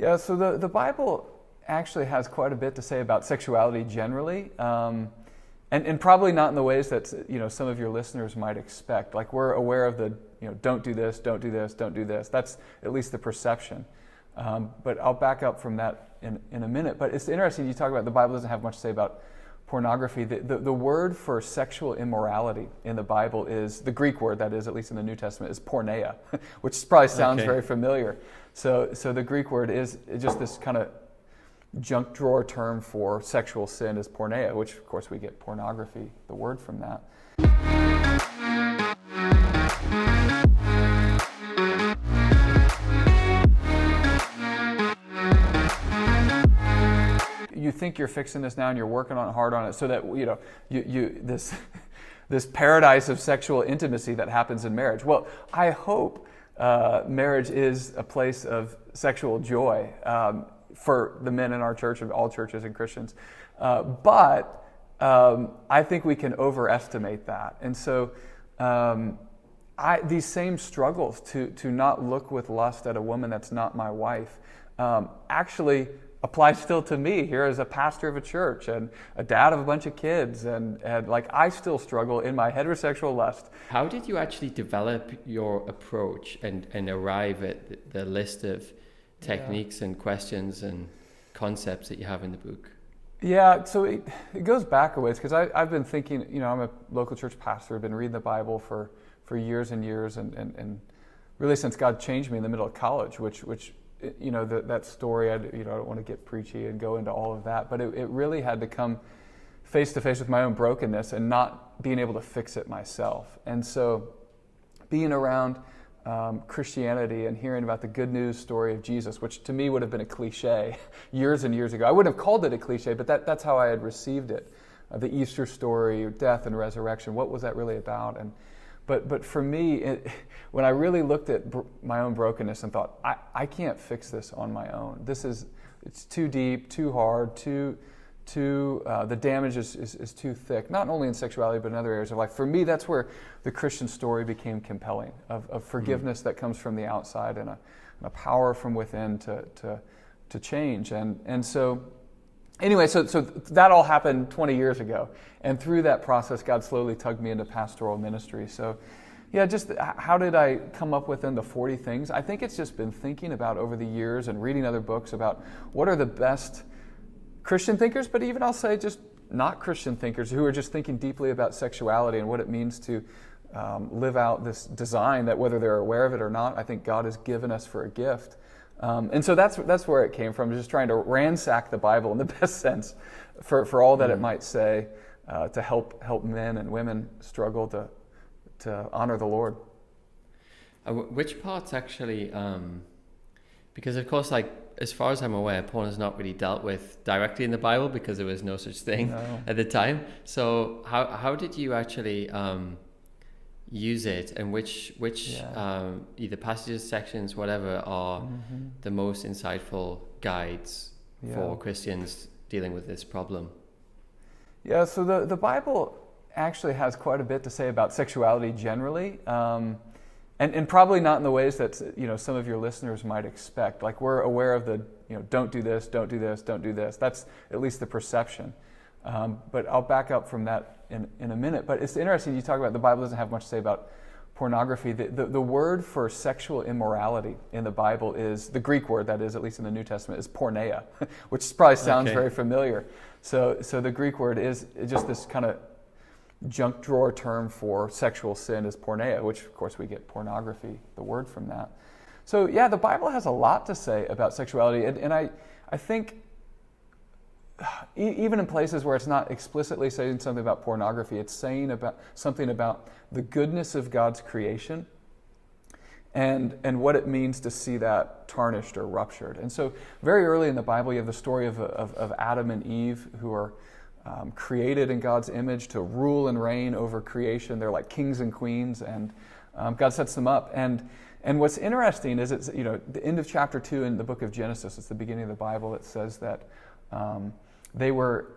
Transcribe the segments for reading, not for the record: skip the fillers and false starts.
Yeah, so the Bible actually has quite a bit to say about sexuality generally, and probably not in the ways that some of your listeners might expect. Like, we're aware of the don't do this, don't do this, don't do this. That's at least the perception. But I'll back up from that in a minute. But it's interesting you talk about the Bible doesn't have much to say about pornography. The word for sexual immorality in the Bible is, the Greek word that is, at least in the New Testament, is porneia, which probably sounds very familiar. So the Greek word is just this kind of junk drawer term for sexual sin is porneia, which of course we get pornography, the word from that. You think you're fixing this now and you're working hard on it so that this paradise of sexual intimacy that happens in marriage. Well, I hope marriage is a place of sexual joy for the men in our church and all churches and Christians. But I think we can overestimate that. And so these same struggles to not look with lust at a woman that's not my wife actually applies still to me here as a pastor of a church and a dad of a bunch of kids, and like I still struggle in my heterosexual lust. How did you actually develop your approach and arrive at the list of techniques and questions and concepts that you have in the book? Yeah, so it goes back a ways, because I've been thinking, I'm a local church pastor, I've been reading the Bible for years and years, and really since God changed me in the middle of college, which that story, I don't want to get preachy and go into all of that, but it really had to come face to face with my own brokenness and not being able to fix it myself. And so being around Christianity and hearing about the good news story of Jesus, which to me would have been a cliche years and years ago. I wouldn't have called it a cliche, but that's how I had received it. The Easter story, death and resurrection, what was that really about? But for me, when I really looked at my own brokenness and thought, I can't fix this on my own. It's too deep, too hard, the damage is too thick, not only in sexuality, but in other areas of life. For me, that's where the Christian story became compelling, of forgiveness that comes from the outside and a power from within to change. And so anyway, so that all happened 20 years ago. And through that process, God slowly tugged me into pastoral ministry. So yeah, just how did I come up with the 40 things? I think it's just been thinking about over the years and reading other books about what are the best Christian thinkers, but even I'll say just not Christian thinkers who are just thinking deeply about sexuality and what it means to live out this design that, whether they're aware of it or not, I think God has given us for a gift. And so that's where it came from, just trying to ransack the Bible in the best sense for all that it might say to help men and women struggle to honor the Lord. Which parts actually, because of course, like, as far as I'm aware, porn is not really dealt with directly in the Bible because there was no such thing at the time. So how did you actually use it, and which either passages, sections, whatever, are the most insightful guides for Christians dealing with this problem? Yeah, so the Bible actually has quite a bit to say about sexuality generally, and probably not in the ways that some of your listeners might expect. Like, we're aware of the don't do this, don't do this, don't do this. That's at least the perception. But I'll back up from that in a minute. But it's interesting you talk about the Bible doesn't have much to say about pornography. The word for sexual immorality in the Bible is, the Greek word that is, at least in the New Testament, is porneia, which probably sounds very familiar. So the Greek word is just this kind of junk drawer term for sexual sin is porneia, which of course we get pornography, the word from that. So yeah, the Bible has a lot to say about sexuality, and I think even in places where it's not explicitly saying something about pornography, it's saying about something about the goodness of God's creation and what it means to see that tarnished or ruptured. And so very early in the Bible, you have the story of Adam and Eve, who are created in God's image to rule and reign over creation. They're like kings and queens, and God sets them up. And what's interesting is it's the end of chapter 2 in the book of Genesis. It's the beginning of the Bible. It says that they were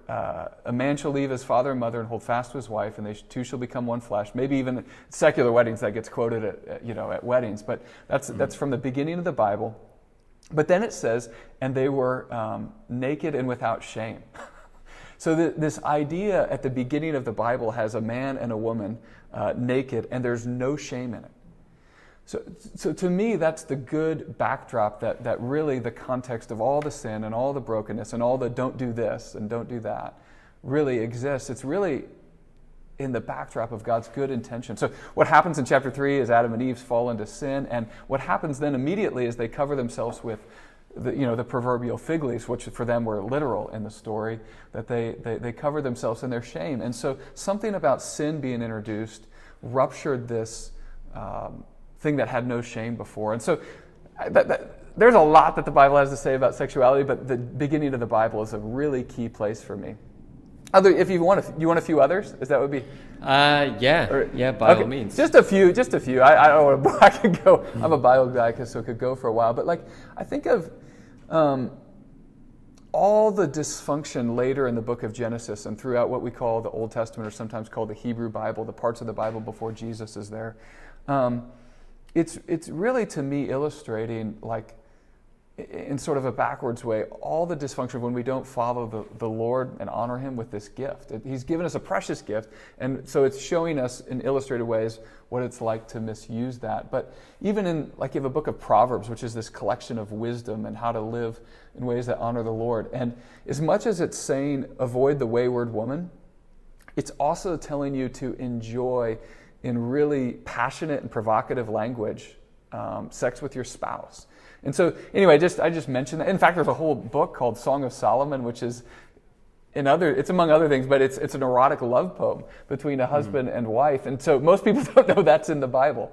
a man shall leave his father and mother and hold fast to his wife, and they two shall become one flesh. Maybe even secular weddings that gets quoted at weddings, but that's from the beginning of the Bible. But then it says, and they were naked and without shame. So this idea at the beginning of the Bible has a man and a woman naked, and there's no shame in it. So to me, that's the good backdrop that really the context of all the sin and all the brokenness and all the don't do this and don't do that really exists. It's really in the backdrop of God's good intention. So what happens in chapter 3 is Adam and Eve fall into sin, and what happens then immediately is they cover themselves with the proverbial fig leaves, which for them were literal in the story, that they cover themselves in their shame. And so something about sin being introduced ruptured this thing that had no shame before. And so there's a lot that the Bible has to say about sexuality, but the beginning of the Bible is a really key place for me. If you want a few others, is that would be? By all means. Just a few. I don't want to. I could go. I'm a Bible guy, so it could go for a while. But I think of all the dysfunction later in the book of Genesis and throughout what we call the Old Testament, or sometimes called the Hebrew Bible, the parts of the Bible before Jesus is there. It's really, to me, illustrating, in sort of a backwards way, all the dysfunction when we don't follow the Lord and honor Him with this gift. He's given us a precious gift, and so it's showing us in illustrated ways what it's like to misuse that. But even in, you have a book of Proverbs, which is this collection of wisdom and how to live in ways that honor the Lord. And as much as it's saying, avoid the wayward woman, it's also telling you to enjoy, in really passionate and provocative language, sex with your spouse. And so, anyway, I just mentioned that. In fact, there's a whole book called Song of Solomon, which is it's among other things, but it's an erotic love poem between a husband and wife. And so most people don't know that's in the Bible.